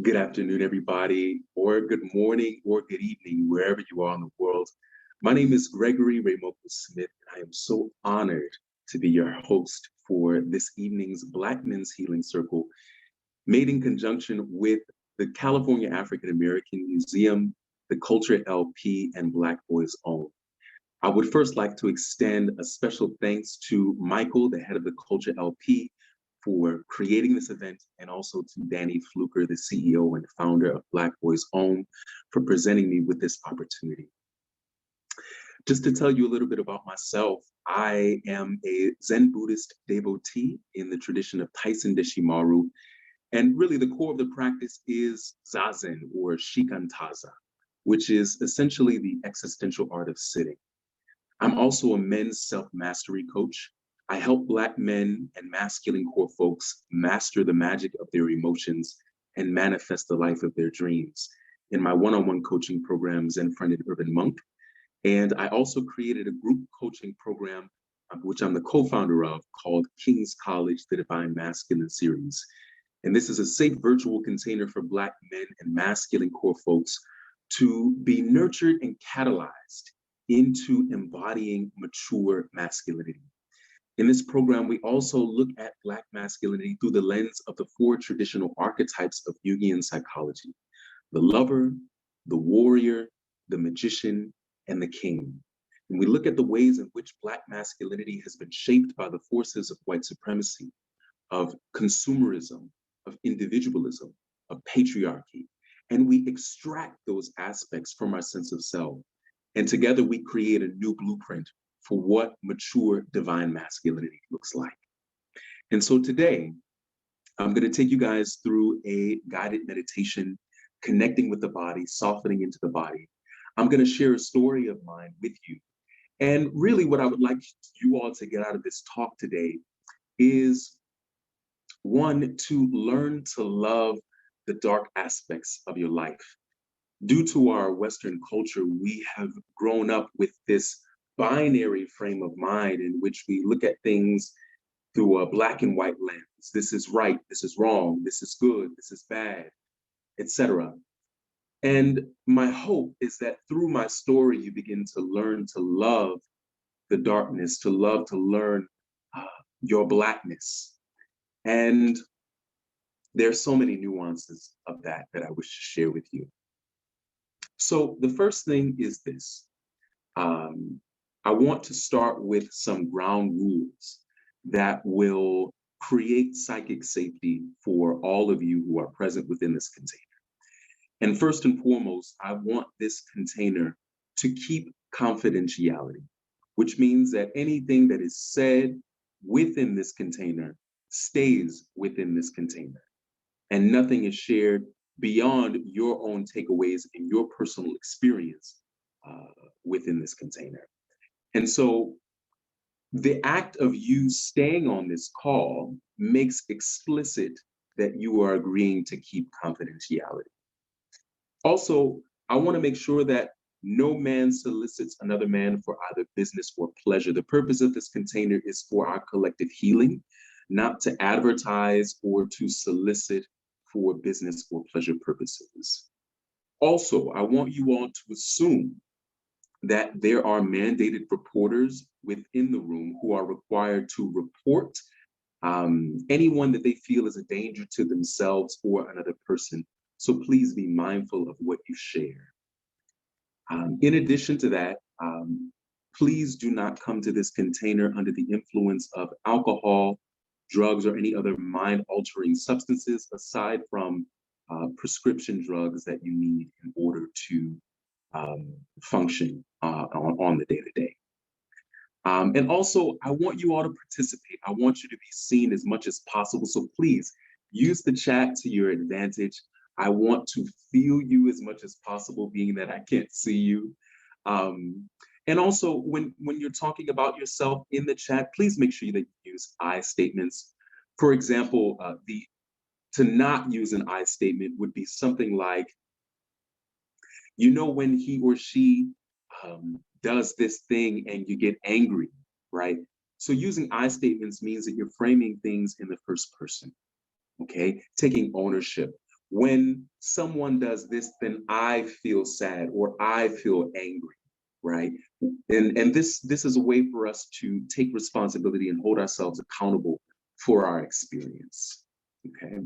Good afternoon, everybody, or good morning, or good evening, wherever you are in the world. My name is Gregory Reimoku Smith. I am so honored to be your host for this evening's Black Men's Healing Circle, made in conjunction with the California African American Museum, the Culture LP, and Black Boys Own. I would first like to extend a special thanks to Michael, the head of the Culture LP, for creating this event, and also to Danny Fluker, the CEO and founder of Black Boys Home, for presenting me with this opportunity. Just to tell you a little bit about myself, I am a Zen Buddhist devotee in the tradition of Taisen Deshimaru, and really the core of the practice is Zazen, or Shikantaza, which is essentially the existential art of sitting. I'm also a men's self-mastery coach. I help Black men and masculine core folks master the magic of their emotions and manifest the life of their dreams in my one-on-one coaching program, Zen Friended Urban Monk. And I also created a group coaching program, which I'm the co-founder of, called King's College, the Divine Masculine Series. And this is a safe virtual container for Black men and masculine core folks to be nurtured and catalyzed into embodying mature masculinity. In this program, we also look at Black masculinity through the lens of the four traditional archetypes of Jungian psychology: the lover, the warrior, the magician, and the king. And we look at the ways in which Black masculinity has been shaped by the forces of white supremacy, of consumerism, of individualism, of patriarchy. And we extract those aspects from our sense of self. And together we create a new blueprint for what mature divine masculinity looks like. And so today, I'm going to take you guys through a guided meditation, connecting with the body, softening into the body. I'm going to share a story of mine with you. And really what I would like you all to get out of this talk today is, one, to learn to love the dark aspects of your life. Due to our Western culture, we have grown up with this binary frame of mind in which we look at things through a black and white lens. This is right, this is wrong, this is good, this is bad, etc. And my hope is that through my story, you begin to learn to love the darkness, to learn your Blackness. And there's so many nuances of that I wish to share with you. So the first thing is this. I want to start with some ground rules that will create psychic safety for all of you who are present within this container. And first and foremost, I want this container to keep confidentiality, which means that anything that is said within this container stays within this container, and nothing is shared beyond your own takeaways and your personal experience within this container. And so the act of you staying on this call makes explicit that you are agreeing to keep confidentiality. Also, I want to make sure that no man solicits another man for either business or pleasure. The purpose of this container is for our collective healing, not to advertise or to solicit for business or pleasure purposes. Also, I want you all to assume that there are mandated reporters within the room who are required to report anyone that they feel is a danger to themselves or another person. So please be mindful of what you share. In addition to that, please do not come to this container under the influence of alcohol, drugs, or any other mind-altering substances aside from prescription drugs that you need in order to function on the day-to-day. And also, I want you all to participate. I want you to be seen as much as possible. So please use the chat to your advantage. I want to feel you as much as possible, being that I can't see you. And also, when you're talking about yourself in the chat, please make sure that you use I statements. For example, to not use an I statement would be something like, you know, when he or she does this thing and you get angry, right? So using I statements means that you're framing things in the first person, okay? Taking ownership. when someone does this, then I feel sad or I feel angry, right? And this is a way for us to take responsibility and hold ourselves accountable for our experience. Okay.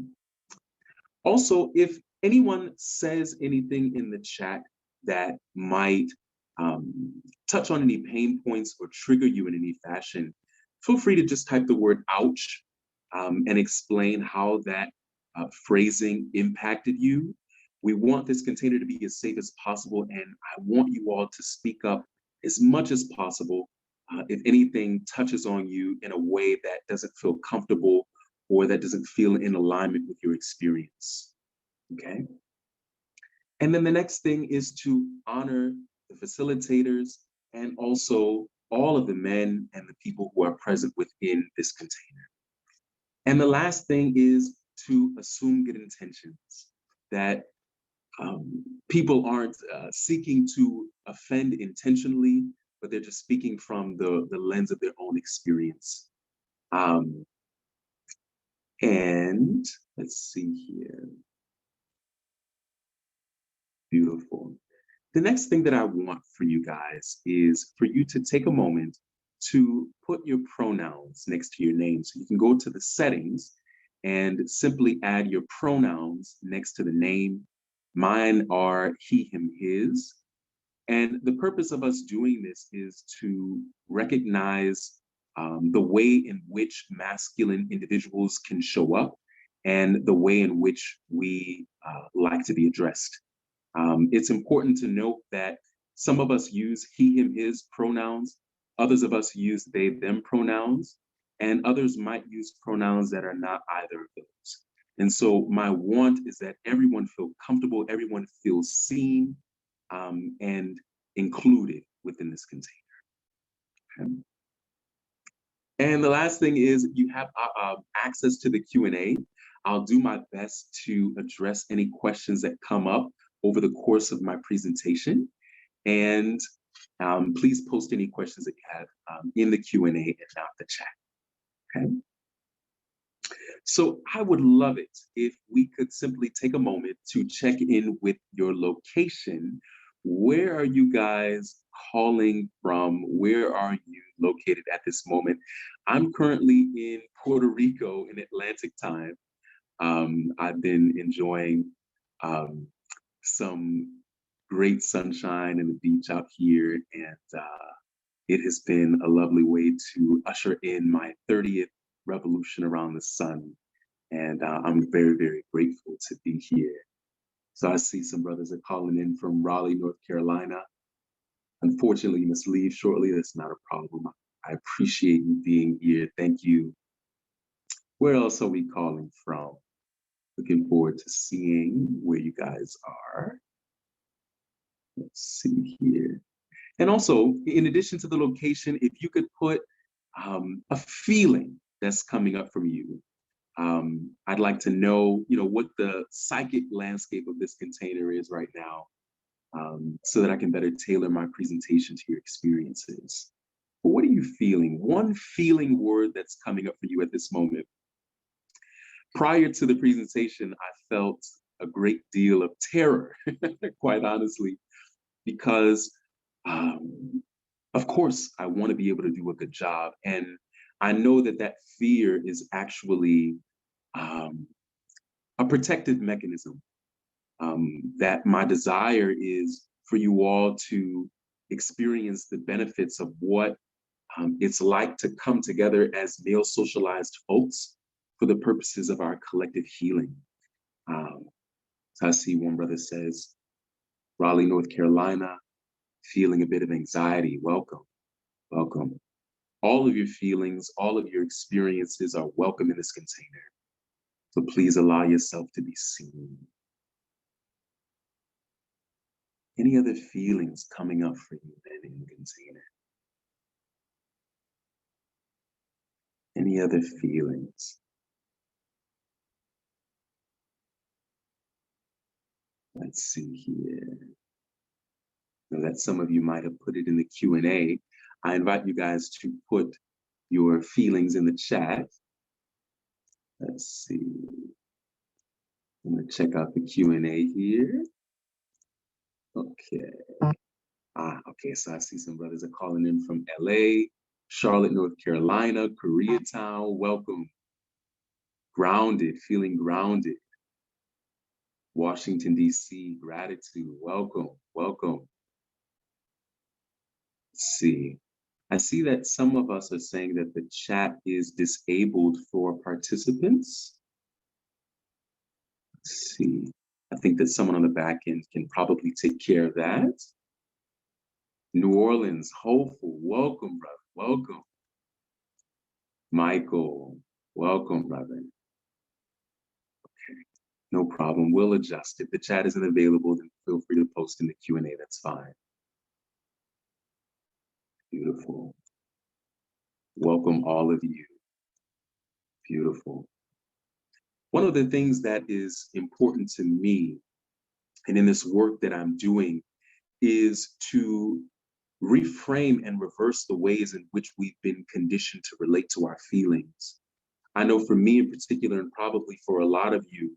Also, if anyone says anything in the chat that might touch on any pain points or trigger you in any fashion, feel free to just type the word ouch and explain how that phrasing impacted you. We want this container to be as safe as possible, and I want you all to speak up as much as possible if anything touches on you in a way that doesn't feel comfortable or that doesn't feel in alignment with your experience. Okay. And then the next thing is to honor the facilitators and also all of the men and the people who are present within this container. And the last thing is to assume good intentions, that people aren't seeking to offend intentionally, but they're just speaking from the lens of their own experience. And let's see here. Beautiful. The next thing that I want for you guys is for you to take a moment to put your pronouns next to your name. So you can go to the settings and simply add your pronouns next to the name. Mine are he, him, his. And the purpose of us doing this is to recognize the way in which masculine individuals can show up and the way in which we like to be addressed. It's important to note that some of us use he, him, his pronouns, others of us use they, them pronouns, and others might use pronouns that are not either of those. And so my want is that everyone feel comfortable, everyone feels seen and included within this container. Okay. And the last thing is you have access to the Q&A. I'll do my best to address any questions that come up over the course of my presentation. And please post any questions that you have in the Q&A and not the chat. Okay. So I would love it if we could simply take a moment to check in with your location. Where are you guys calling from? Where are you located at this moment? I'm currently in Puerto Rico in Atlantic time. I've been enjoying some great sunshine and the beach out here, and it has been a lovely way to usher in my 30th revolution around the sun. And I'm very, very grateful to be here. So I see some brothers are calling in from Raleigh, North Carolina. Unfortunately, you must leave shortly. That's not a problem. I appreciate you being here. Thank you. Where else are we calling from? Looking forward to seeing where you guys are. Let's see here. And also, in addition to the location, if you could put a feeling that's coming up from you. I'd like to know, what the psychic landscape of this container is right now, so that I can better tailor my presentation to your experiences. But what are you feeling? One feeling word that's coming up for you at this moment. Prior to the presentation, I felt a great deal of terror, quite honestly, because of course, I want to be able to do a good job. And I know that that fear is actually a protective mechanism, that my desire is for you all to experience the benefits of what it's like to come together as male socialized folks for the purposes of our collective healing. So I see one brother says, Raleigh, North Carolina, feeling a bit of anxiety. Welcome, welcome. All of your feelings, all of your experiences are welcome in this container. So please allow yourself to be seen. Any other feelings coming up for you then in the container? Any other feelings? Let's see here. Now that some of you might have put it in the Q&A, I invite you guys to put your feelings in the chat. Let's see. I'm going to check out the Q&A here. Okay. Okay, so I see some brothers are calling in from LA, Charlotte, North Carolina, Koreatown. Welcome. Grounded, feeling grounded. Washington, D.C., gratitude. Welcome, welcome. Let's see. I see that some of us are saying that the chat is disabled for participants. Let's see. I think that someone on the back end can probably take care of that. New Orleans, hopeful. Welcome, brother. Welcome. Michael, welcome, brother. Okay, no problem. We'll adjust. If the chat isn't available, then feel free to post in the Q&A. That's fine. Beautiful. Welcome, all of you. Beautiful. One of the things that is important to me, and in this work that I'm doing, is to reframe and reverse the ways in which we've been conditioned to relate to our feelings. I know for me in particular, and probably for a lot of you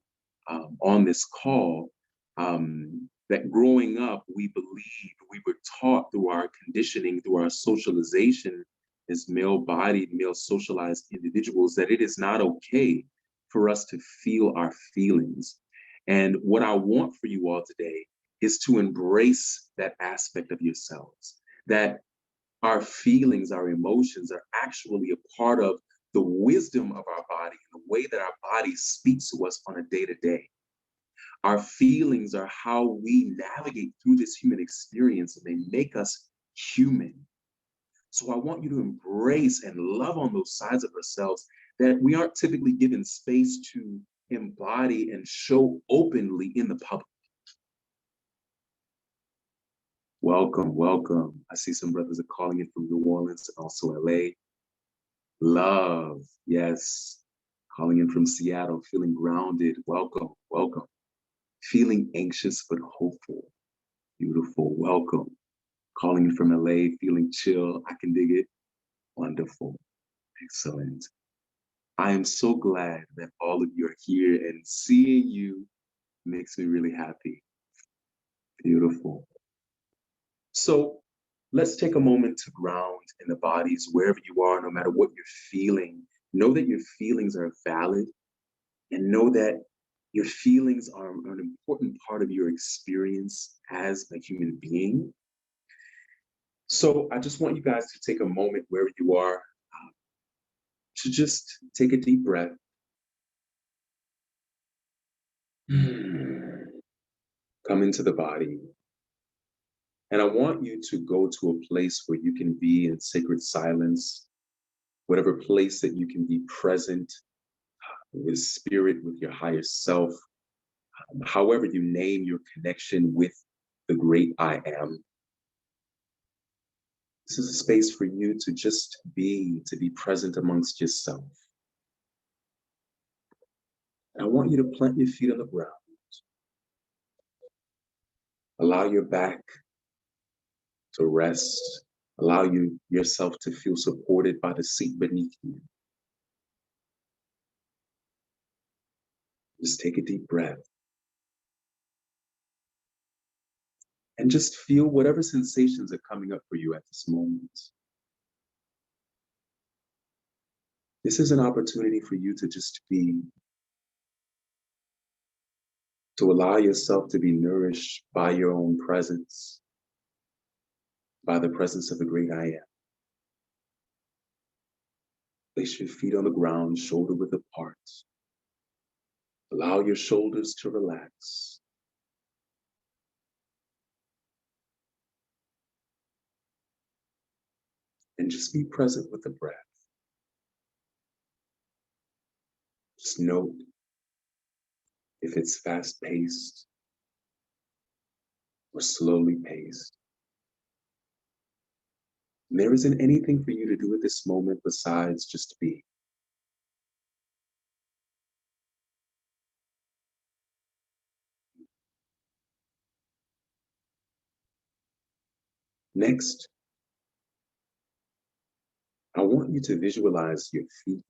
on this call, that growing up, we believed, we were taught through our conditioning, through our socialization as male-bodied, male-socialized individuals, that it is not okay for us to feel our feelings. And what I want for you all today is to embrace that aspect of yourselves, that our feelings, our emotions are actually a part of the wisdom of our body and the way that our body speaks to us on a day-to-day. Our feelings are how we navigate through this human experience, and they make us human. So I want you to embrace and love on those sides of ourselves that we aren't typically given space to embody and show openly in the public. Welcome, welcome. I see some brothers are calling in from New Orleans and also LA. Love, yes. Calling in from Seattle, feeling grounded. Welcome, welcome. Feeling anxious but hopeful. Beautiful, welcome. Calling in from LA, feeling chill. I can dig it. Wonderful, excellent. I am so glad that all of you are here, and seeing you makes me really happy. Beautiful. So let's take a moment to ground in the bodies wherever you are, no matter what you're feeling. Know that your feelings are valid, and know that your feelings are an important part of your experience as a human being. So I just want you guys to take a moment wherever you are to just take a deep breath. Come into the body. And I want you to go to a place where you can be in sacred silence, whatever place that you can be present with spirit, with your higher self, however you name your connection with the great I am. This is a space for you to just be, to be present amongst yourself. And I want you to plant your feet on the ground. Allow your back to rest. Allow yourself to feel supported by the seat beneath you. Just take a deep breath. And just feel whatever sensations are coming up for you at this moment. This is an opportunity for you to just be, to allow yourself to be nourished by your own presence, by the presence of the great I am. Place your feet on the ground, shoulder width apart. Allow your shoulders to relax. And just be present with the breath. Just note if it's fast-paced or slowly paced. And there isn't anything for you to do at this moment besides just be. Next, I want you to visualize your feet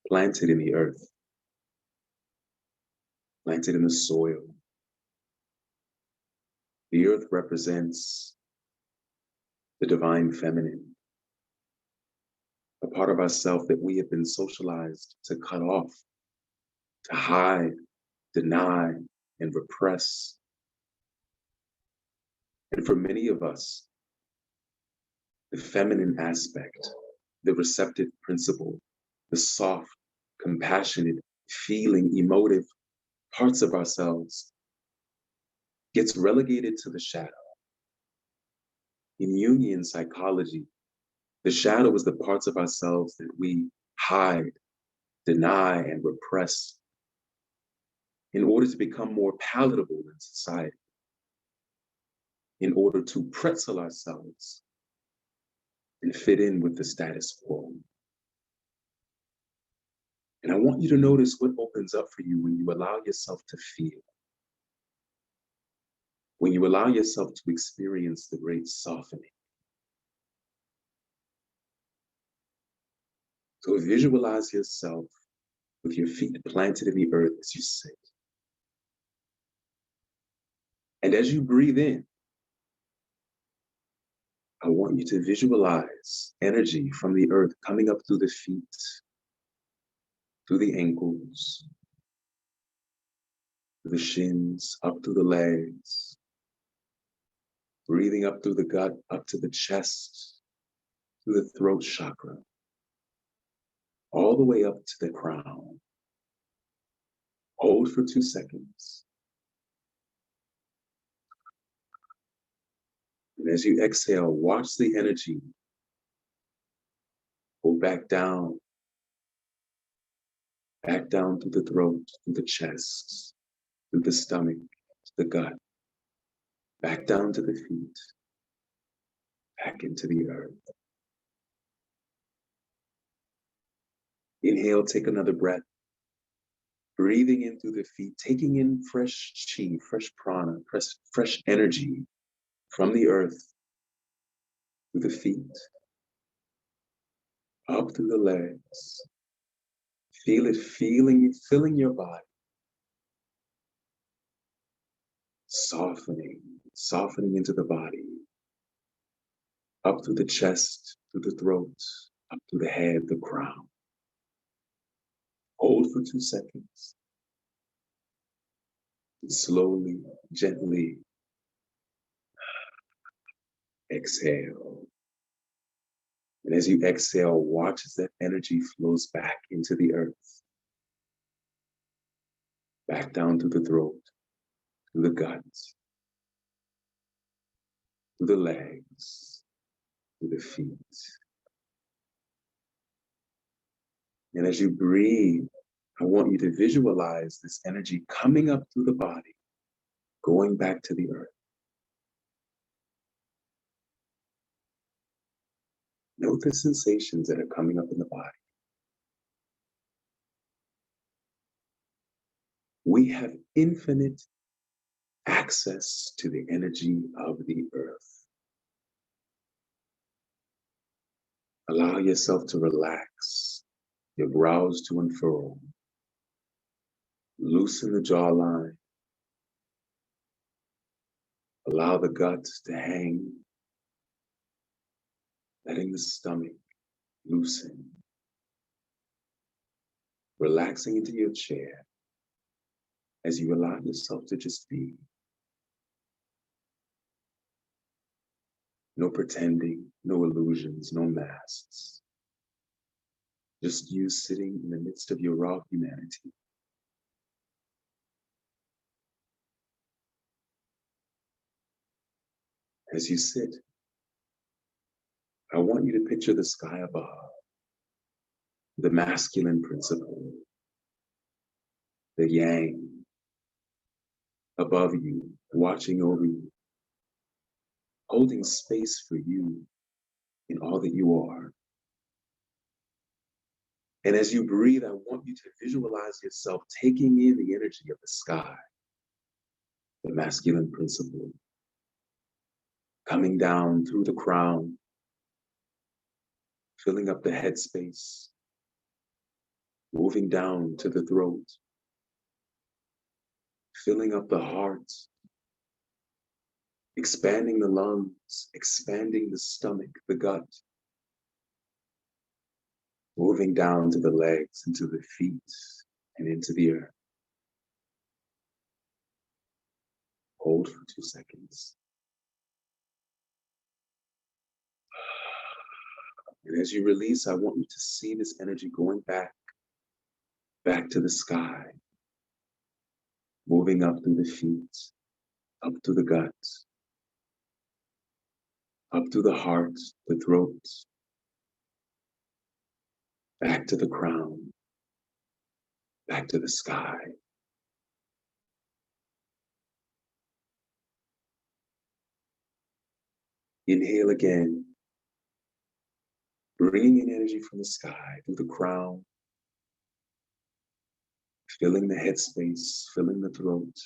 planted in the earth. planted in the soil. The earth represents the divine feminine, a part of ourselves that we have been socialized to cut off, to hide, deny, and repress. And for many of us, the feminine aspect, the receptive principle, the soft, compassionate, feeling, emotive parts of ourselves gets relegated to the shadow. In Jungian psychology, the shadow is the parts of ourselves that we hide, deny, and repress in order to become more palatable in society, in order to pretzel ourselves and fit in with the status quo. And I want you to notice what opens up for you when you allow yourself to feel, when you allow yourself to experience the great softening. So visualize yourself with your feet planted in the earth as you sit. And as you breathe in, I want you to visualize energy from the earth coming up through the feet, through the ankles, through the shins, up through the legs, breathing up through the gut, up to the chest, through the throat chakra, all the way up to the crown. Hold for 2 seconds. And as you exhale, watch the energy go back down through the throat, through the chest, through the stomach, to the gut, back down to the feet, back into the earth. Inhale, take another breath. Breathing in through the feet, taking in fresh chi, fresh prana, fresh energy from the earth, through the feet, up through the legs. Feel it filling your body. Softening into the body. Up through the chest, through the throat, up through the head, the crown. Hold for 2 seconds. And slowly, gently exhale. And as you exhale, watch as that energy flows back into the earth. Back down through the throat, through the gut, through the legs, through the feet. And as you breathe, I want you to visualize this energy coming up through the body, going back to the earth. Note the sensations that are coming up in the body. We have infinite access to the energy of the earth. Allow yourself to relax, your brows to unfurl. Loosen the jawline. Allow the gut to hang, letting the stomach loosen. Relaxing into your chair as you allow yourself to just be. No pretending, no illusions, no masks. Just you sitting in the midst of your raw humanity. As you sit, I want you to picture the sky above, the masculine principle, the yang above you, watching over you, holding space for you in all that you are. And as you breathe, I want you to visualize yourself taking in the energy of the sky, the masculine principle, coming down through the crown, filling up the headspace, moving down to the throat, filling up the heart, expanding the lungs, expanding the stomach, the gut, moving down to the legs, into the feet, and into the earth. Hold for 2 seconds. And as you release, I want you to see this energy going back to the sky, moving up through the feet, up through the gut, up through the heart, the throat, back to the crown, back to the sky. Inhale again, bringing in energy from the sky through the crown, filling the headspace, filling the throat,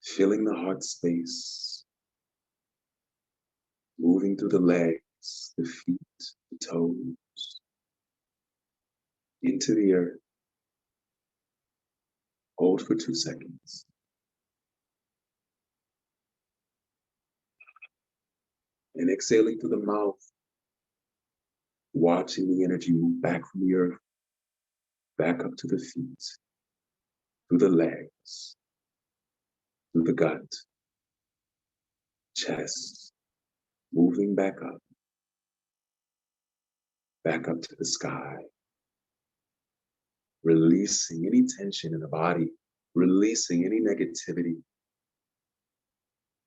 filling the heart space, moving through the legs, the feet, the toes, into the earth. Hold for 2 seconds. And exhaling through the mouth, watching the energy move back from the earth, back up to the feet, through the legs, through the gut, chest, moving back up to the sky, releasing any tension in the body, releasing any negativity,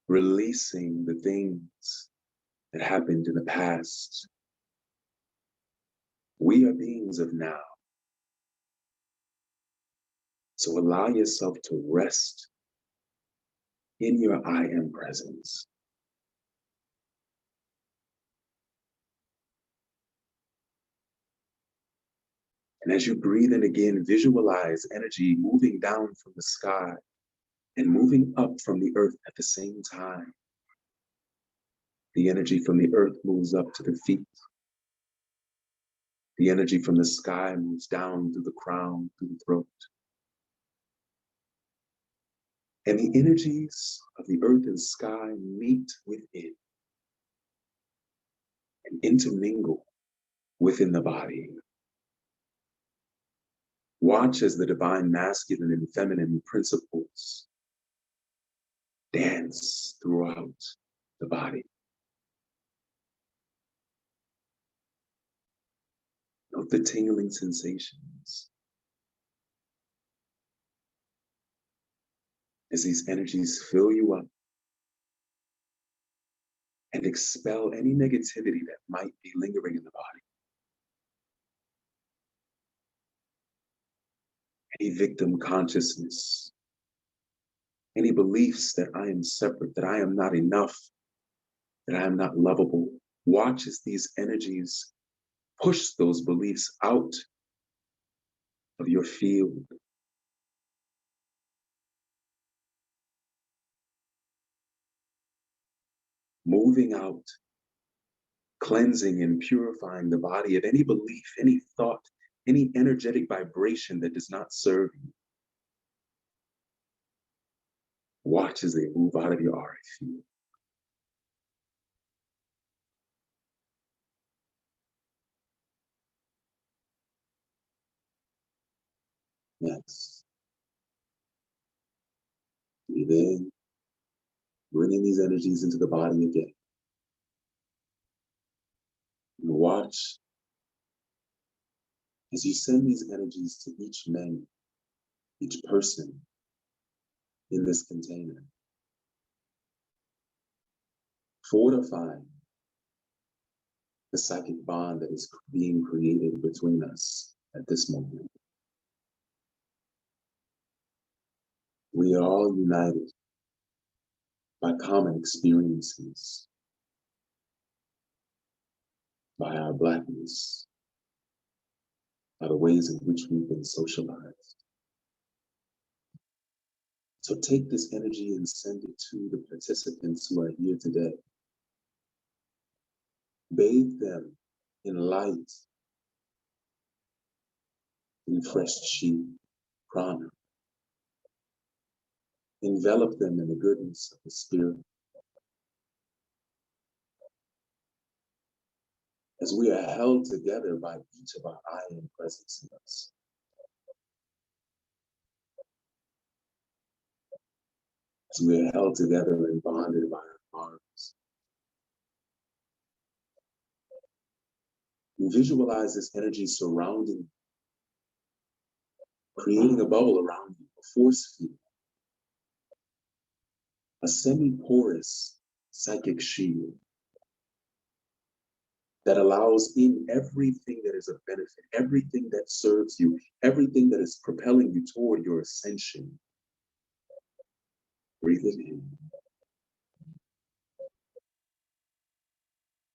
releasing the things that happened in the past. We are beings of now. So allow yourself to rest in your I am presence. And as you breathe in again, visualize energy moving down from the sky and moving up from the earth at the same time. The energy from the earth moves up to the feet. The energy from the sky moves down through the crown, through the throat. And the energies of the earth and sky meet within and intermingle within the body. Watch as the divine masculine and feminine principles dance throughout the body. Note the tingling sensations as these energies fill you up and expel any negativity that might be lingering in the body. Any victim consciousness, any beliefs that I am separate, that I am not enough, that I am not lovable. Watch as these energies push those beliefs out of your field. Moving out, cleansing and purifying the body of any belief, any thought, any energetic vibration that does not serve you. Watch as they move out of your aura field. Next, breathe in, bringing these energies into the body again. And watch as you send these energies to each man, each person in this container, fortifying the psychic bond that is being created between us at this moment. We are all united by common experiences, by our Blackness, by the ways in which we've been socialized. So take this energy and send it to the participants who are here today. Bathe them in light, in fresh chi, prana, Envelop them in the goodness of the Spirit. As we are held together by each of our I am presence in us. As we are held together and bonded by our arms. We visualize this energy surrounding you, creating a bubble around you, a force field, a semi-porous psychic shield that allows in everything that is of benefit, everything that serves you, everything that is propelling you toward your ascension. Breathe it in.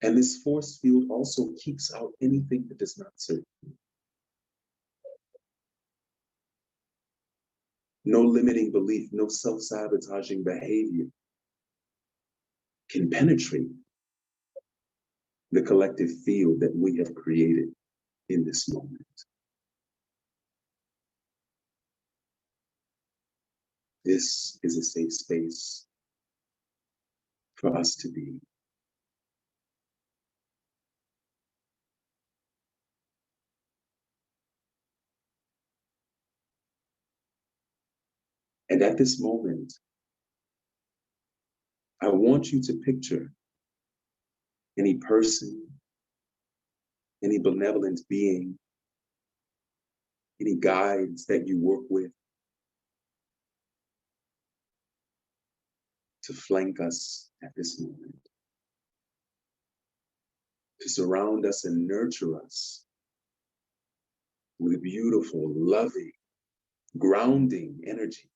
And this force field also keeps out anything that does not serve you. No limiting belief, no self-sabotaging behavior can penetrate the collective field that we have created in this moment. This is a safe space for us to be. And at this moment, I want you to picture any person, any benevolent being, any guides that you work with to flank us at this moment, to surround us and nurture us with beautiful, loving, grounding energy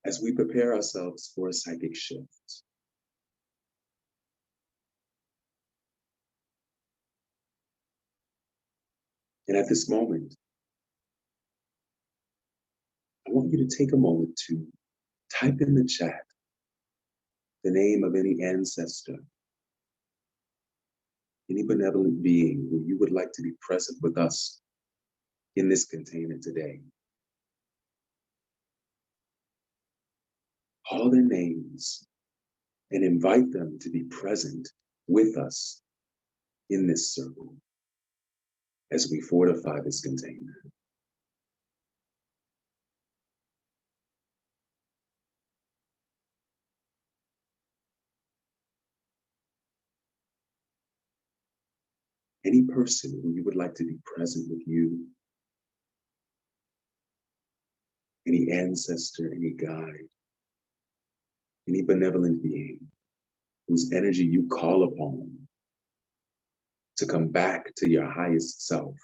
as we prepare ourselves for a psychic shift. And at this moment, I want you to take a moment to type in the chat the name of any ancestor, any benevolent being who you would like to be present with us in this container today. Call their names and invite them to be present with us in this circle as we fortify this container. Any person who you would like to be present with you, any ancestor, any guide, any benevolent being whose energy you call upon to come back to your highest self.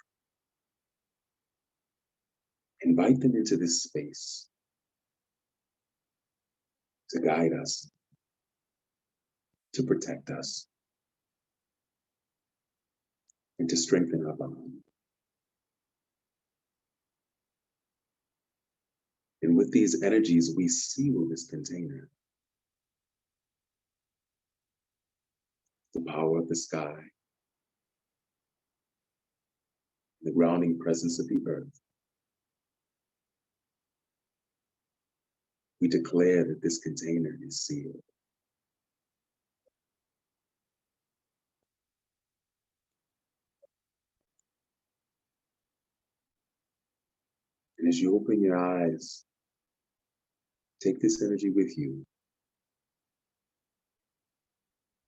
Invite them into this space to guide us, to protect us, and to strengthen our bond. And with these energies, we seal this container. The power of the sky, the grounding presence of the earth. We declare that this container is sealed. And as you open your eyes, take this energy with you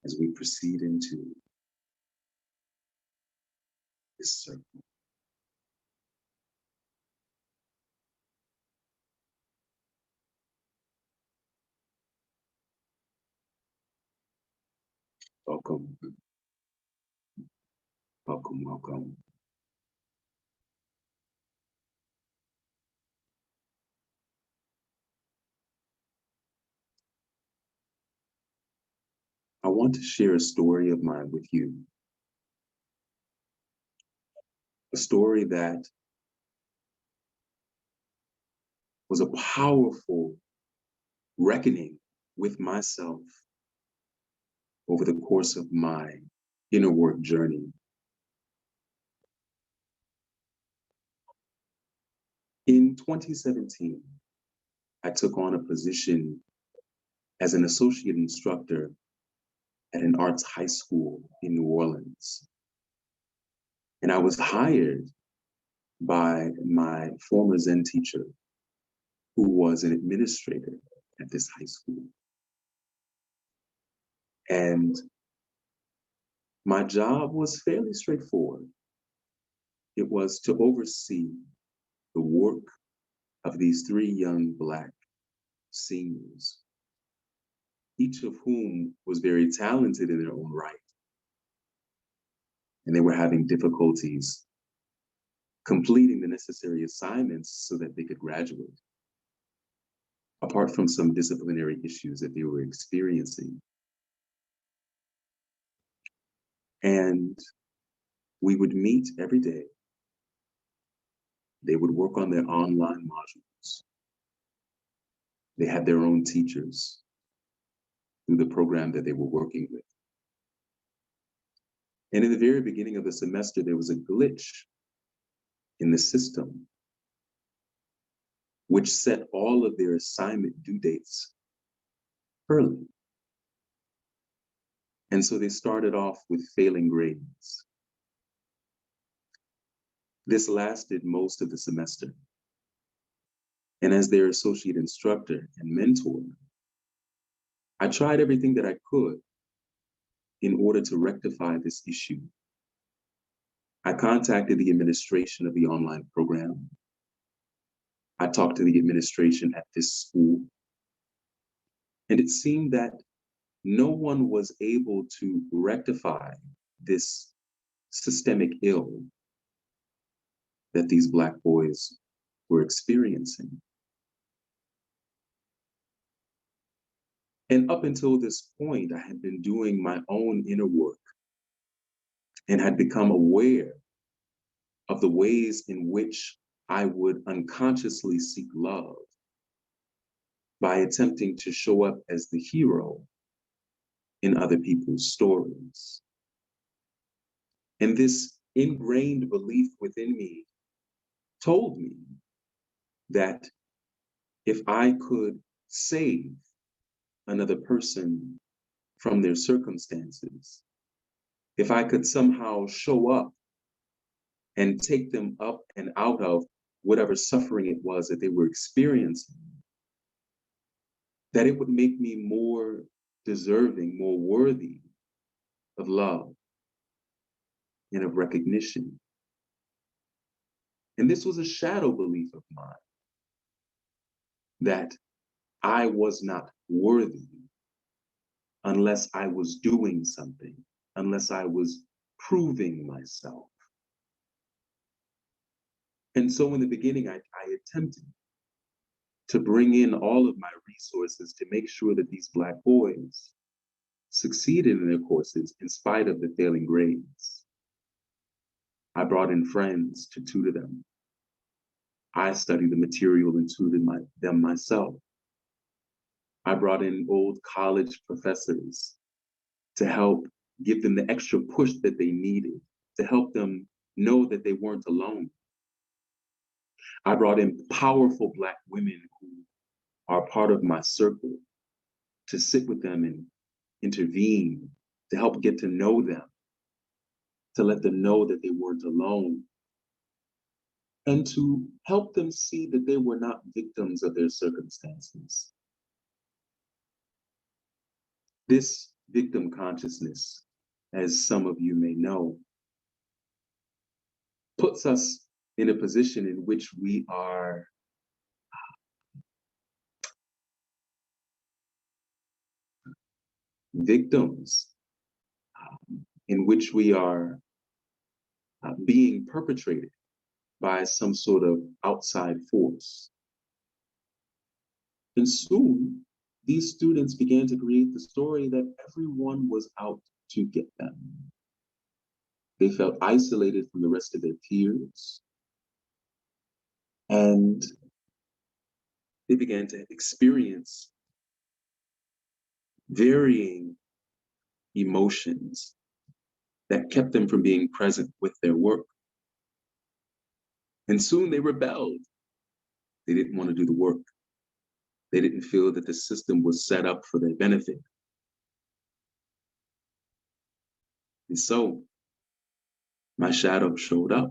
as we proceed into this circle. Welcome, welcome, welcome. I want to share a story of mine with you. A story that was a powerful reckoning with myself over the course of my inner work journey. In 2017, I took on a position as an associate instructor at an arts high school in New Orleans. And I was hired by my former Zen teacher, who was an administrator at this high school. And my job was fairly straightforward. It was to oversee the work of these three young Black seniors, each of whom was very talented in their own right. And they were having difficulties completing the necessary assignments so that they could graduate, apart from some disciplinary issues that they were experiencing. And we would meet every day. They would work on their online modules. They had their own teachers through the program that they were working with. And in the very beginning of the semester, there was a glitch in the system, which set all of their assignment due dates early. And so they started off with failing grades. This lasted most of the semester. And as their associate instructor and mentor, I tried everything that I could in order to rectify this issue. I contacted the administration of the online program. I talked to the administration at this school. And it seemed that no one was able to rectify this systemic ill that these Black boys were experiencing. And up until this point, I had been doing my own inner work and had become aware of the ways in which I would unconsciously seek love by attempting to show up as the hero in other people's stories. And this ingrained belief within me told me that if I could save another person from their circumstances, if I could somehow show up and take them up and out of whatever suffering it was that they were experiencing, that it would make me more deserving, more worthy of love and of recognition. And this was a shadow belief of mine, that I was not worthy unless I was doing something, unless I was proving myself. And so in the beginning, I attempted to bring in all of my resources to make sure that these Black boys succeeded in their courses in spite of the failing grades. I brought in friends to tutor them. I studied the material and tutored them myself. I brought in old college professors to help give them the extra push that they needed, to help them know that they weren't alone. I brought in powerful Black women who are part of my circle to sit with them and intervene, to help get to know them, to let them know that they weren't alone, and to help them see that they were not victims of their circumstances. This victim consciousness, as some of you may know, puts us in a position in which we are victims, in which we are being perpetrated by some sort of outside force. And soon, these students began to create the story that everyone was out to get them. They felt isolated from the rest of their peers. And they began to experience varying emotions that kept them from being present with their work. And soon they rebelled. They didn't want to do the work. They didn't feel that the system was set up for their benefit. And so my shadow showed up,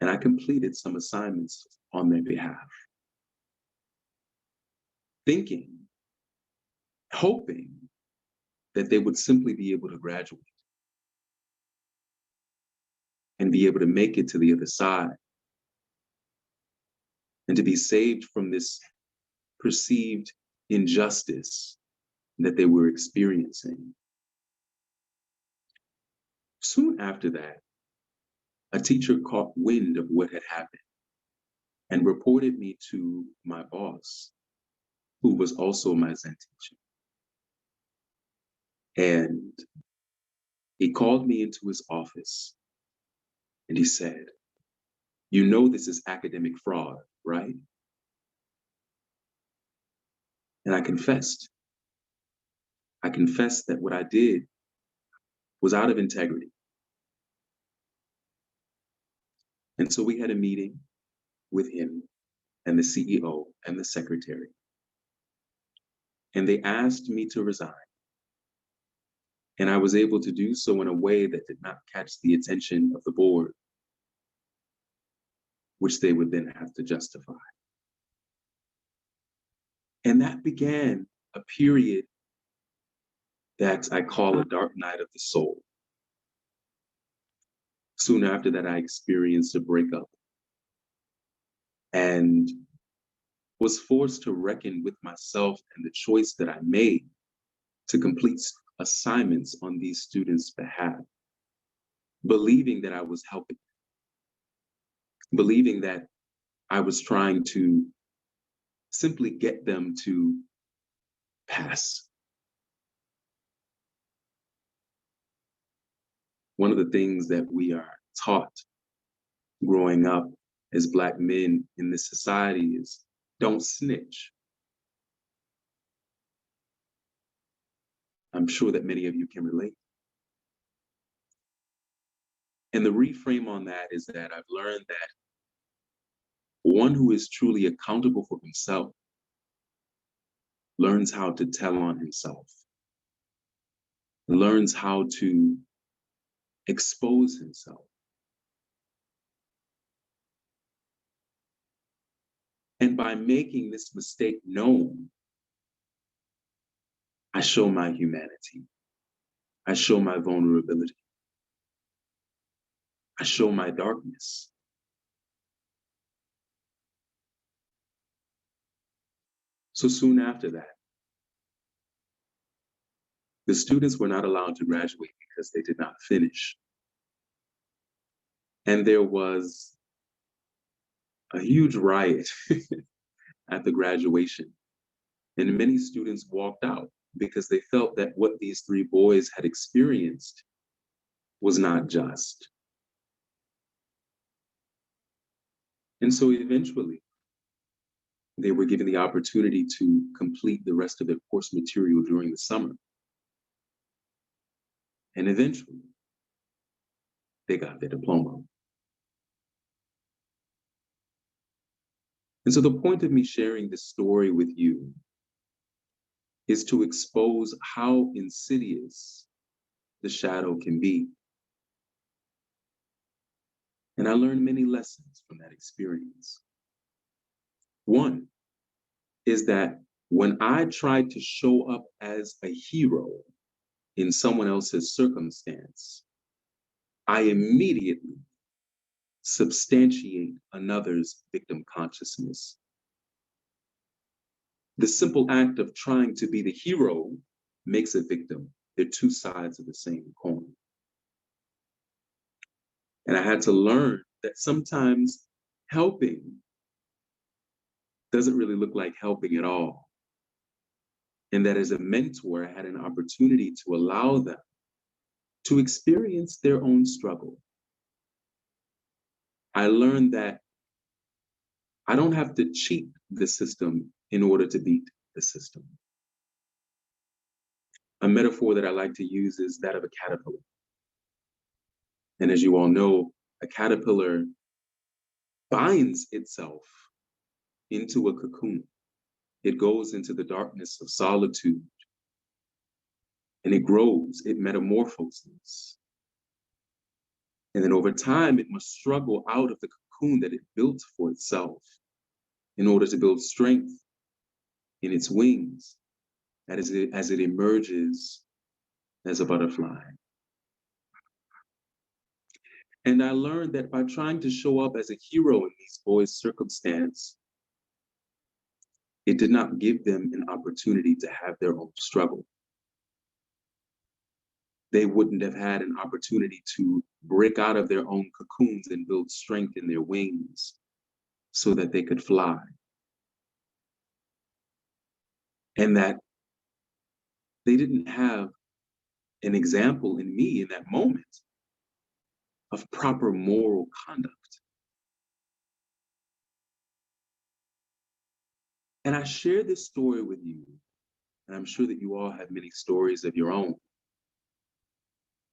and I completed some assignments on their behalf, thinking, hoping that they would simply be able to graduate and be able to make it to the other side and to be saved from this perceived injustice that they were experiencing. Soon after that, a teacher caught wind of what had happened and reported me to my boss, who was also my Zen teacher. And he called me into his office and he said, "You know this is academic fraud, right?" And I confessed. I confessed that what I did was out of integrity. And so we had a meeting with him and the CEO and the secretary. And they asked me to resign. And I was able to do so in a way that did not catch the attention of the board, which they would then have to justify. And that began a period that I call a dark night of the soul. Soon after that, I experienced a breakup and was forced to reckon with myself and the choice that I made to complete assignments on these students' behalf, believing that I was helping, believing that I was trying to simply get them to pass. One of the things that we are taught growing up as Black men in this society is don't snitch. I'm sure that many of you can relate. And the reframe on that is that I've learned that one who is truly accountable for himself learns how to tell on himself, learns how to expose himself. And by making this mistake known, I show my humanity. I show my vulnerability. I show my darkness. So soon after that, the students were not allowed to graduate because they did not finish. And there was a huge riot at the graduation. And many students walked out because they felt that what these three boys had experienced was not just. And so eventually, they were given the opportunity to complete the rest of their course material during the summer. And eventually, they got their diploma. And so the point of me sharing this story with you is to expose how insidious the shadow can be. And I learned many lessons from that experience. One is that when I tried to show up as a hero in someone else's circumstance, I immediately substantiate another's victim consciousness. The simple act of trying to be the hero makes a victim. They're two sides of the same coin. And I had to learn that sometimes helping doesn't really look like helping at all. And that as a mentor, I had an opportunity to allow them to experience their own struggle. I learned that I don't have to cheat the system in order to beat the system. A metaphor that I like to use is that of a caterpillar. And as you all know, a caterpillar binds itself into a cocoon. It goes into the darkness of solitude, and it grows, it metamorphoses. And then over time, it must struggle out of the cocoon that it built for itself in order to build strength in its wings as it emerges as a butterfly. And I learned that by trying to show up as a hero in these boys' circumstance, it did not give them an opportunity to have their own struggle. They wouldn't have had an opportunity to break out of their own cocoons and build strength in their wings so that they could fly. And that they didn't have an example in me in that moment of proper moral conduct. And I share this story with you, and I'm sure that you all have many stories of your own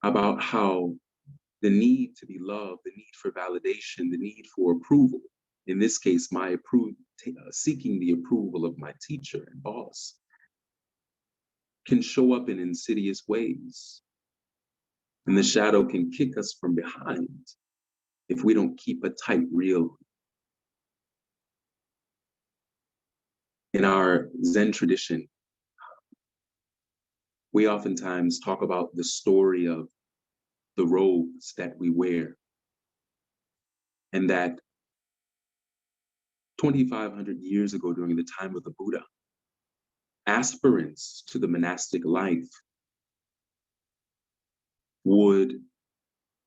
about how the need to be loved, the need for validation, the need for approval, in this case, seeking the approval of my teacher and boss, can show up in insidious ways. And the shadow can kick us from behind if we don't keep a tight reel. In our Zen tradition, we oftentimes talk about the story of the robes that we wear, and that 2,500 years ago, during the time of the Buddha, aspirants to the monastic life would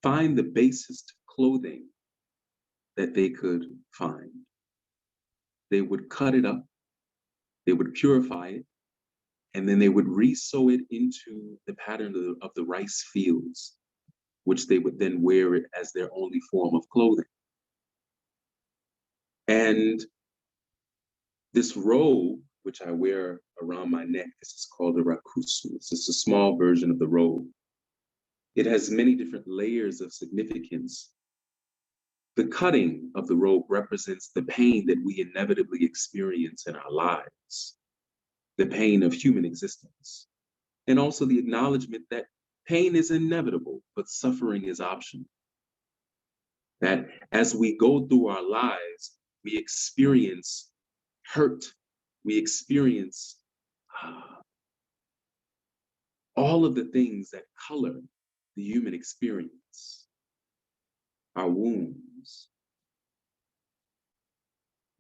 find the basest clothing that they could find. They would cut it up, they would purify it, and then they would re-sew it into the pattern of the rice fields, which they would then wear it as their only form of clothing. And this robe, which I wear around my neck, this is called a Rakuzu. It's just a small version of the robe. It has many different layers of significance. The cutting of the robe represents the pain that we inevitably experience in our lives, the pain of human existence, and also the acknowledgement that pain is inevitable, but suffering is optional. That as we go through our lives, we experience hurt, we experience all of the things that color the human experience, our wounds.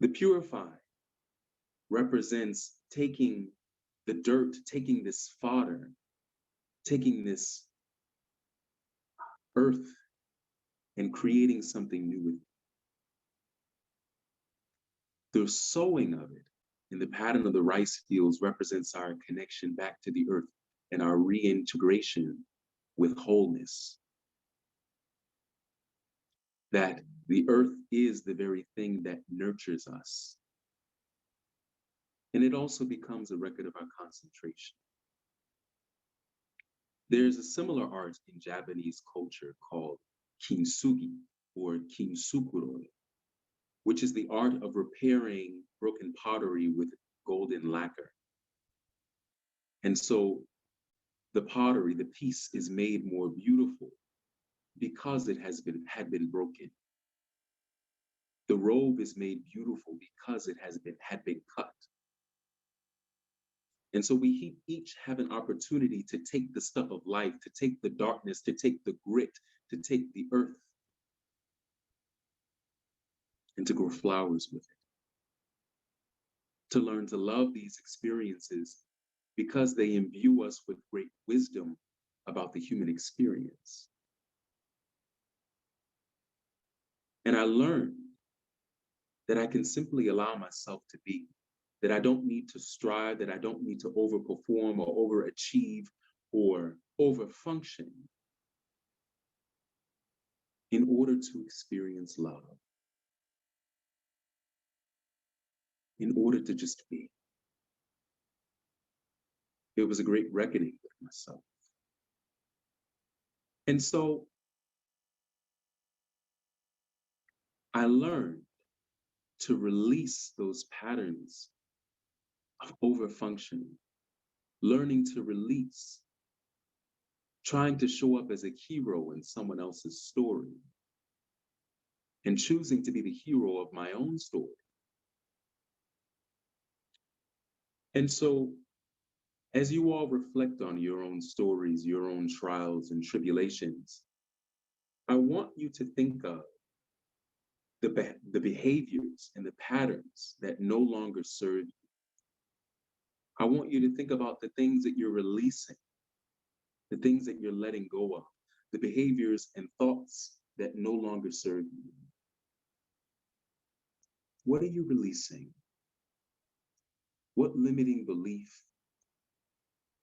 The purified represents taking the dirt, taking this fodder, taking this earth and creating something new with it. The sowing of it in the pattern of the rice fields represents our connection back to the earth and our reintegration with wholeness. That the earth is the very thing that nurtures us. And it also becomes a record of our concentration. There's a similar art in Japanese culture called Kinsugi or Kinsukuro, which is the art of repairing broken pottery with golden lacquer. And so the pottery, the piece, is made more beautiful because it had been broken. The robe is made beautiful because it had been cut. And so we each have an opportunity to take the stuff of life, to take the darkness, to take the grit, to take the earth, and to grow flowers with it. To learn to love these experiences because they imbue us with great wisdom about the human experience. And I learned that I can simply allow myself to be, that I don't need to strive, that I don't need to overperform or overachieve or overfunction in order to experience love, in order to just be. It was a great reckoning with myself. And so I learned to release those patterns of overfunctioning, learning to release, trying to show up as a hero in someone else's story, and choosing to be the hero of my own story. And so, as you all reflect on your own stories, your own trials and tribulations, I want you to think of the behaviors and the patterns that no longer serve you. I want you to think about the things that you're releasing, the things that you're letting go of, the behaviors and thoughts that no longer serve you. What are you releasing? What limiting belief,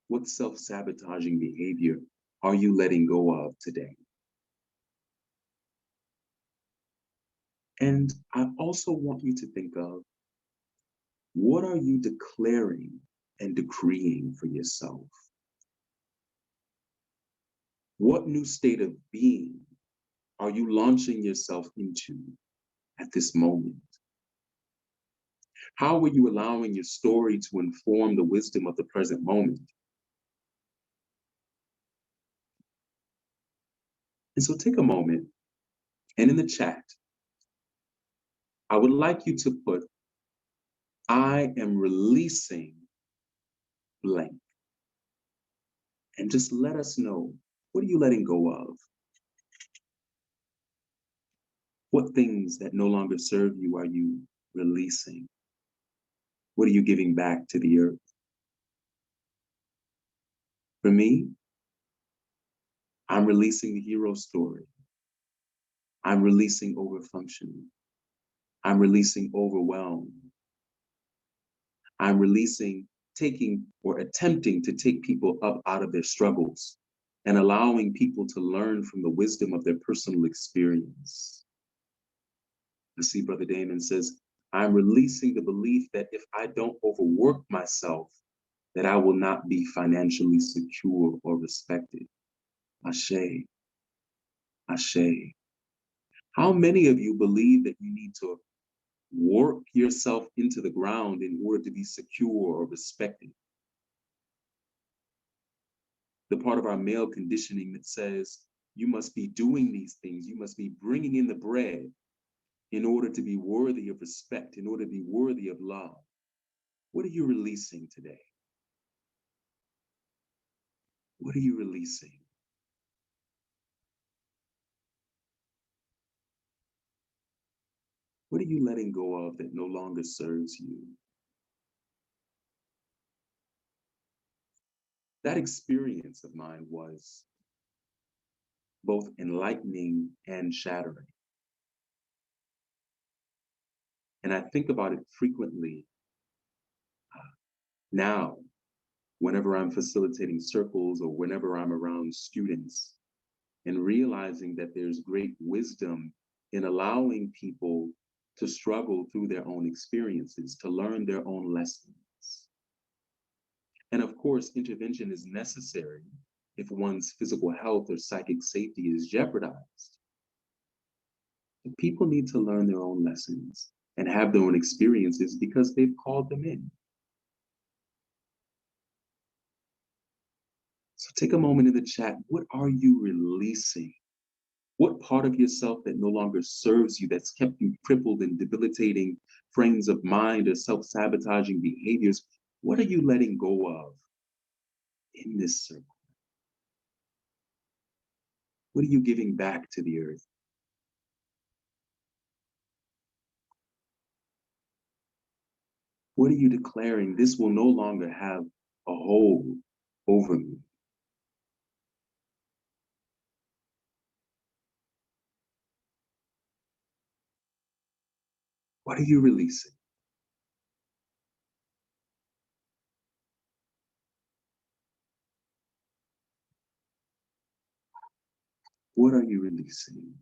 what self-sabotaging behavior are you letting go of today? And I also want you to think of, what are you declaring and decreeing for yourself? What new state of being are you launching yourself into at this moment? How are you allowing your story to inform the wisdom of the present moment? And so take a moment, and in the chat, I would like you to put, I am releasing blank. And just let us know, what are you letting go of? What things that no longer serve you are you releasing? What are you giving back to the earth? For me, I'm releasing the hero story. I'm releasing overfunctioning. I'm releasing overwhelm. I'm releasing taking or attempting to take people up out of their struggles and allowing people to learn from the wisdom of their personal experience. I see Brother Damon says, I'm releasing the belief that if I don't overwork myself, that I will not be financially secure or respected. Ashe, ashe. How many of you believe that you need to work yourself into the ground in order to be secure or respected? The part of our male conditioning that says you must be doing these things, you must be bringing in the bread in order to be worthy of respect, in order to be worthy of love. What are you releasing today? What are you releasing? What are you letting go of that no longer serves you? That experience of mine was both enlightening and shattering. And I think about it frequently now, whenever I'm facilitating circles or whenever I'm around students, and realizing that there's great wisdom in allowing people to struggle through their own experiences, to learn their own lessons. And of course, intervention is necessary if one's physical health or psychic safety is jeopardized. But people need to learn their own lessons and have their own experiences because they've called them in. So take a moment in the chat. What are you releasing? What part of yourself that no longer serves you, that's kept you crippled in debilitating frames of mind or self-sabotaging behaviors, what are you letting go of in this circle? What are you giving back to the earth? What are you declaring? This will no longer have a hold over me. What are you releasing? What are you releasing?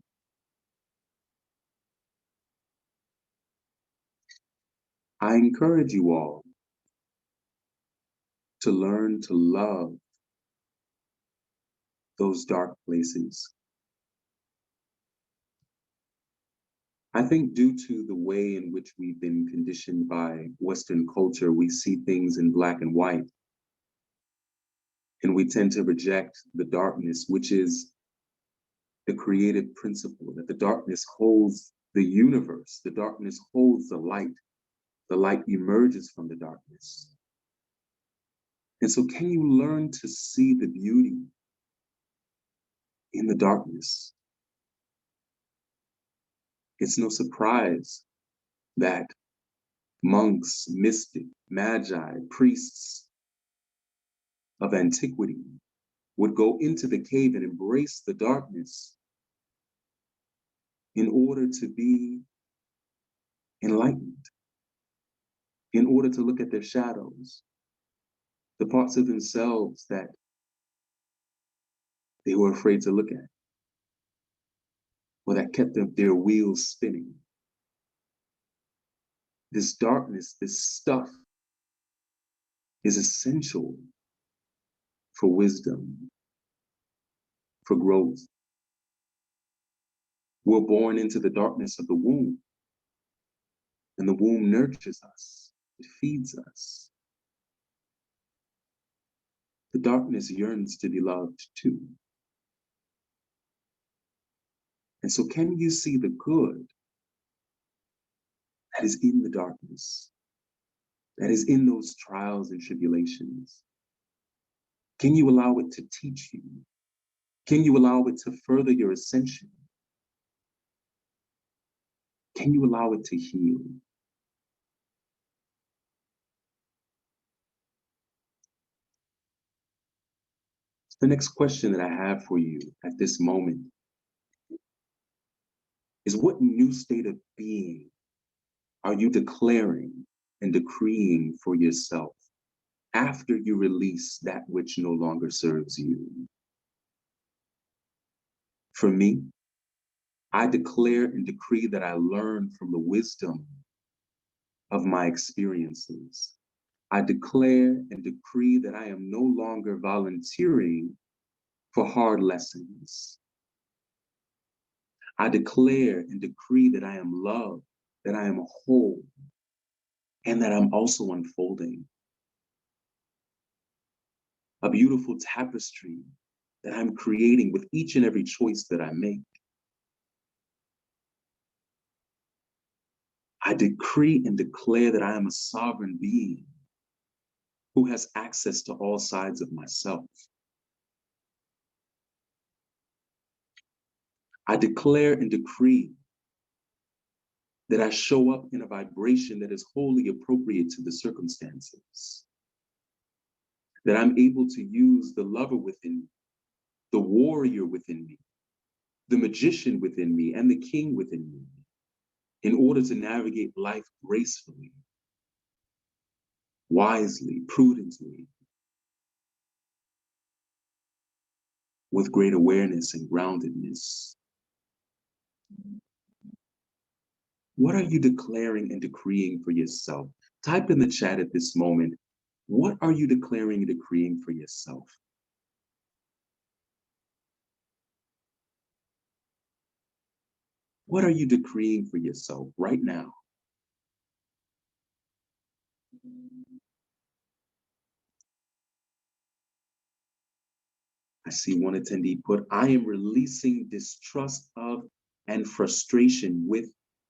I encourage you all to learn to love those dark places. I think due to the way in which we've been conditioned by Western culture, we see things in black and white, and we tend to reject the darkness, which is the creative principle, that the darkness holds the universe, the darkness holds the light emerges from the darkness. And so can you learn to see the beauty in the darkness? It's no surprise that monks, mystic, magi, priests of antiquity would go into the cave and embrace the darkness in order to be enlightened, in order to look at their shadows, the parts of themselves that they were afraid to look at, or that kept their wheels spinning. This darkness, this stuff is essential for wisdom, for growth. We're born into the darkness of the womb, and the womb nurtures us, it feeds us. The darkness yearns to be loved too. And so can you see the good that is in the darkness, that is in those trials and tribulations? Can you allow it to teach you? Can you allow it to further your ascension? Can you allow it to heal? The next question that I have for you at this moment is, what new state of being are you declaring and decreeing for yourself after you release that which no longer serves you? For me, I declare and decree that I learn from the wisdom of my experiences. I declare and decree that I am no longer volunteering for hard lessons. I declare and decree that I am loved, that I am whole, and that I'm also unfolding a beautiful tapestry that I'm creating with each and every choice that I make. I decree and declare that I am a sovereign being who has access to all sides of myself. I declare and decree that I show up in a vibration that is wholly appropriate to the circumstances, that I'm able to use the lover within me, the warrior within me, the magician within me, and the king within me in order to navigate life gracefully, wisely, prudently, with great awareness and groundedness. What are you declaring and decreeing for yourself? Type in the chat at this moment, what are you declaring and decreeing for yourself? What are you decreeing for yourself right now? I see one attendee put, I am releasing distrust of and frustration with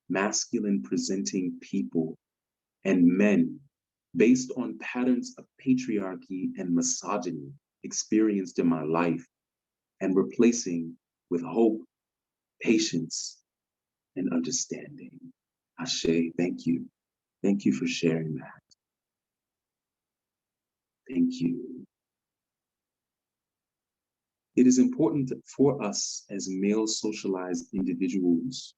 masculine presenting people and men based on patterns of patriarchy and misogyny experienced in my life, and replacing with hope, patience, and understanding. Ashe, thank you. Thank you for sharing that. Thank you. It is important for us as male socialized individuals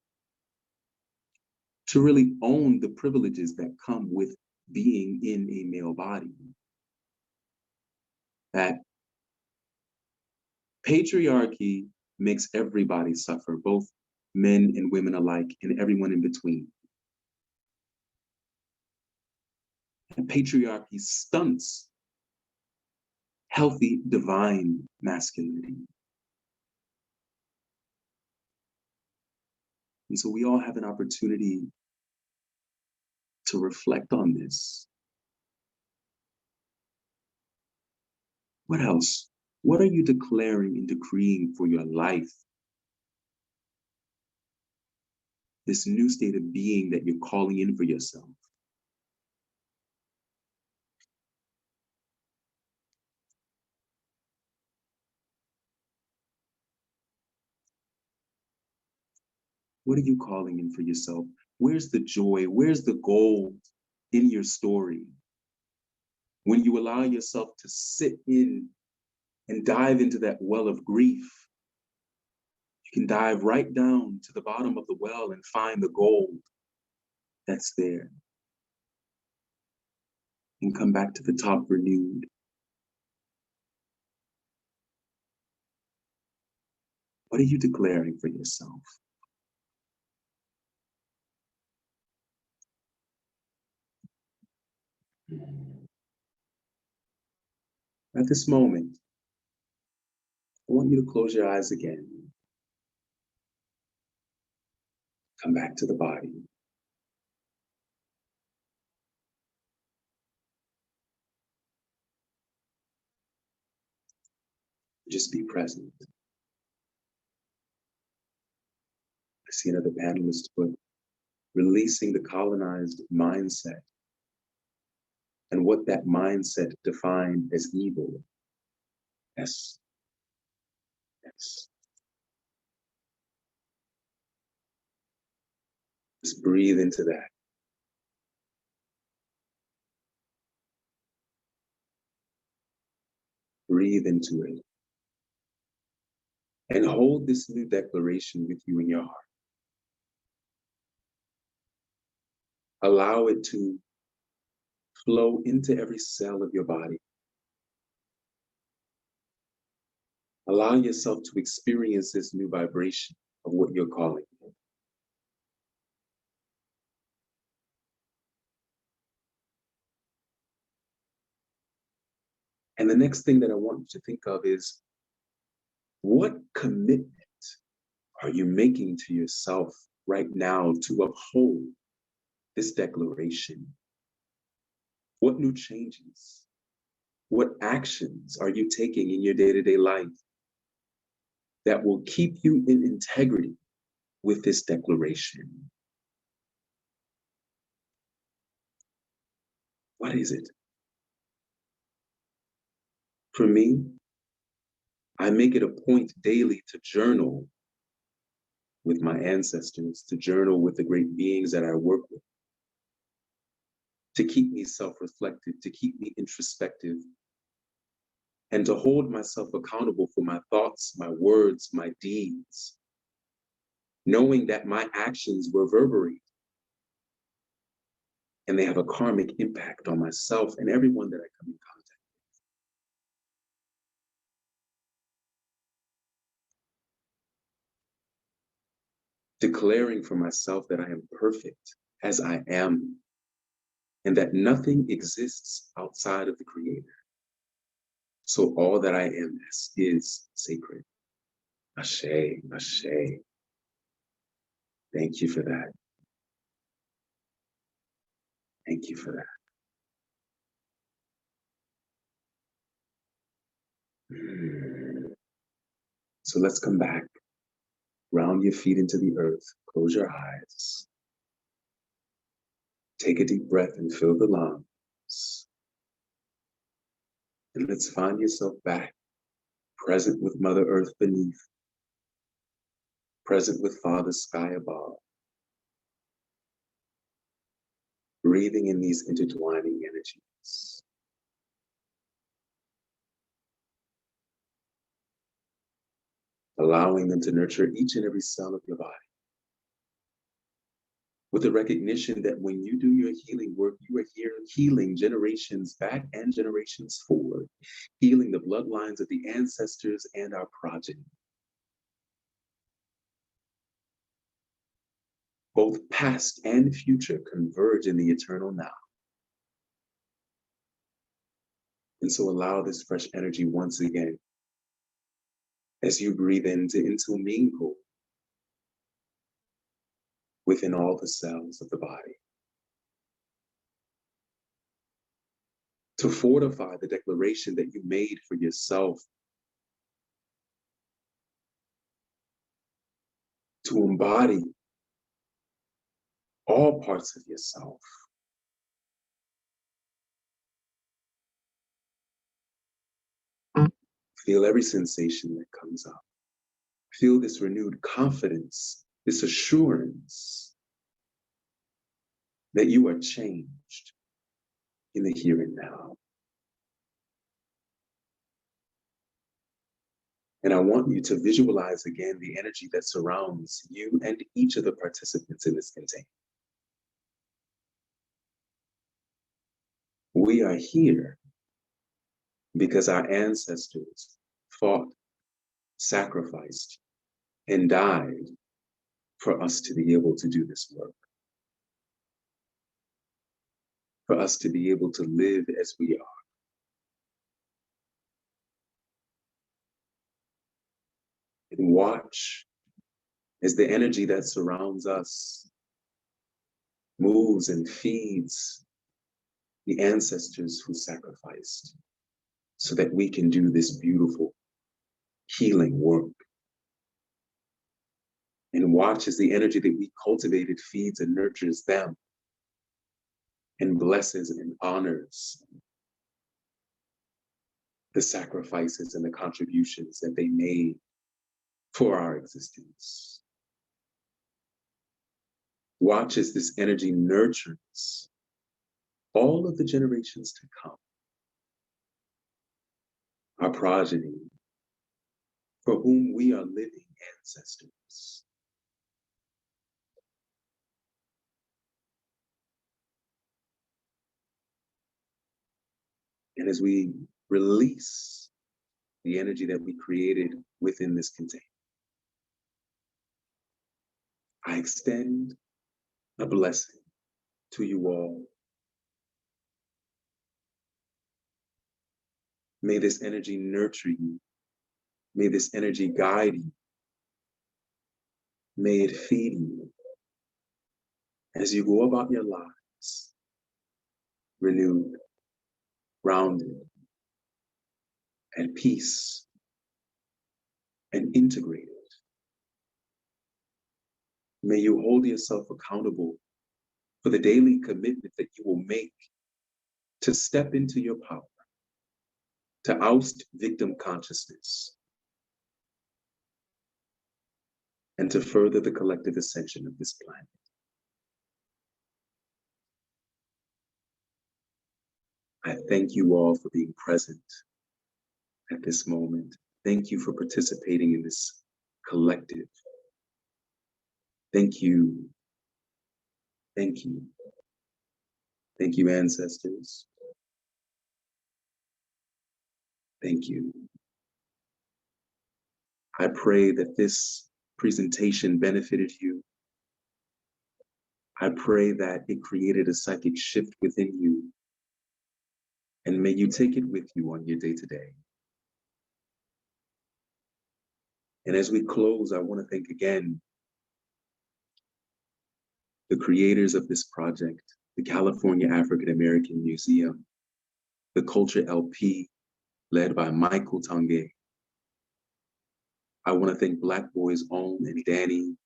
to really own the privileges that come with being in a male body. That patriarchy makes everybody suffer, both men and women alike, and everyone in between. And patriarchy stunts healthy, divine masculinity. And so we all have an opportunity to reflect on this. What else? What are you declaring and decreeing for your life? This new state of being that you're calling in for yourself. What are you calling in for yourself? Where's the joy? Where's the gold in your story? When you allow yourself to sit in and dive into that well of grief, you can dive right down to the bottom of the well and find the gold that's there and come back to the top renewed. What are you declaring for yourself? At this moment, I want you to close your eyes again. Come back to the body. Just be present. I see another panelist put, releasing the colonized mindset and what that mindset defined as evil. Yes. Yes. Just breathe into that. Breathe into it. And hold this new declaration with you in your heart. Allow it to flow into every cell of your body. Allow yourself to experience this new vibration of what you're calling it. And the next thing that I want you to think of is, what commitment are you making to yourself right now to uphold this declaration? What new changes, what actions are you taking in your day-to-day life that will keep you in integrity with this declaration? What is it? For me, I make it a point daily to journal with my ancestors, to journal with the great beings that I work with, to keep me self-reflective, to keep me introspective, and to hold myself accountable for my thoughts, my words, my deeds, knowing that my actions reverberate and they have a karmic impact on myself and everyone that I come in contact with. Declaring for myself that I am perfect as I am, and that nothing exists outside of the Creator. So all that I am is sacred. Ashe, ashe. Thank you for that. Thank you for that. So let's come back. Ground your feet into the earth. Close your eyes. Take a deep breath and fill the lungs. And let's find yourself back, present with Mother Earth beneath, present with Father Sky above, breathing in these intertwining energies. Allowing them to nurture each and every cell of your body. With the recognition that when you do your healing work, you are here healing generations back and generations forward, healing the bloodlines of the ancestors and our progeny. Both past and future converge in the eternal now. And so allow this fresh energy once again as you breathe in to intermingle within all the cells of the body, to fortify the declaration that you made for yourself, to embody all parts of yourself. Feel every sensation that comes up. Feel this renewed confidence, this assurance that you are changed in the here and now. And I want you to visualize again the energy that surrounds you and each of the participants in this container. We are here because our ancestors fought, sacrificed, and died for us to be able to do this work, for us to be able to live as we are. And watch as the energy that surrounds us moves and feeds the ancestors who sacrificed so that we can do this beautiful healing work. And watch as the energy that we cultivated feeds and nurtures them and blesses and honors the sacrifices and the contributions that they made for our existence. Watch as this energy nurtures all of the generations to come, our progeny, for whom we are living ancestors. And as we release the energy that we created within this container, I extend a blessing to you all. May this energy nurture you. May this energy guide you. May it feed you as you go about your lives, renewed, grounded, at peace, and integrated. May you hold yourself accountable for the daily commitment that you will make to step into your power, to oust victim consciousness, and to further the collective ascension of this planet. I thank you all for being present at this moment. Thank you for participating in this collective. Thank you. Thank you. Thank you, ancestors. Thank you. I pray that this presentation benefited you. I pray that it created a psychic shift within you. And may you take it with you on your day-to-day. And as we close, I want to thank again the creators of this project, the California African American Museum, the Culture LP, led by Michael Tange. I want to thank Black Boys Own and Danny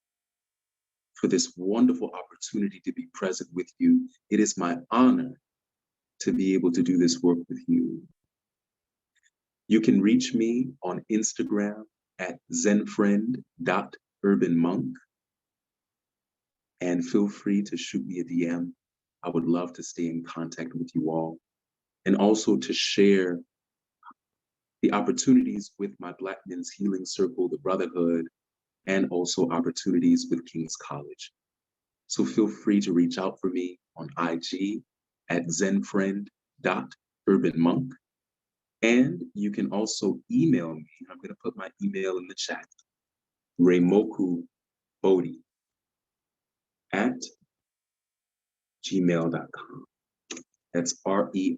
for this wonderful opportunity to be present with you. It is my honor to be able to do this work with you. You can reach me on Instagram at zenfriend.urbanmonk, and feel free to shoot me a DM. I would love to stay in contact with you all, and also to share the opportunities with my Black Men's Healing Circle, the Brotherhood, and also opportunities with King's College. So feel free to reach out for me on IG at zenfriend.urbanmonk. And you can also email me. I'm going to put my email in the chat, Reimoku Bodhi at gmail.com. That's REIMOKU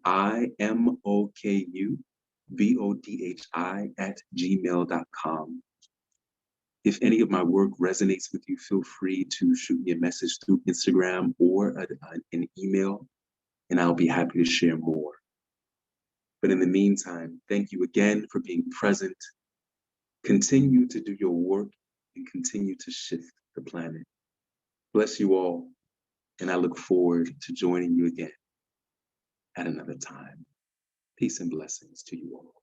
BODHI at gmail.com. If any of my work resonates with you, feel free to shoot me a message through Instagram or an email, and I'll be happy to share more. But in the meantime, thank you again for being present. Continue to do your work and continue to shift the planet. Bless you all, and I look forward to joining you again at another time. Peace and blessings to you all.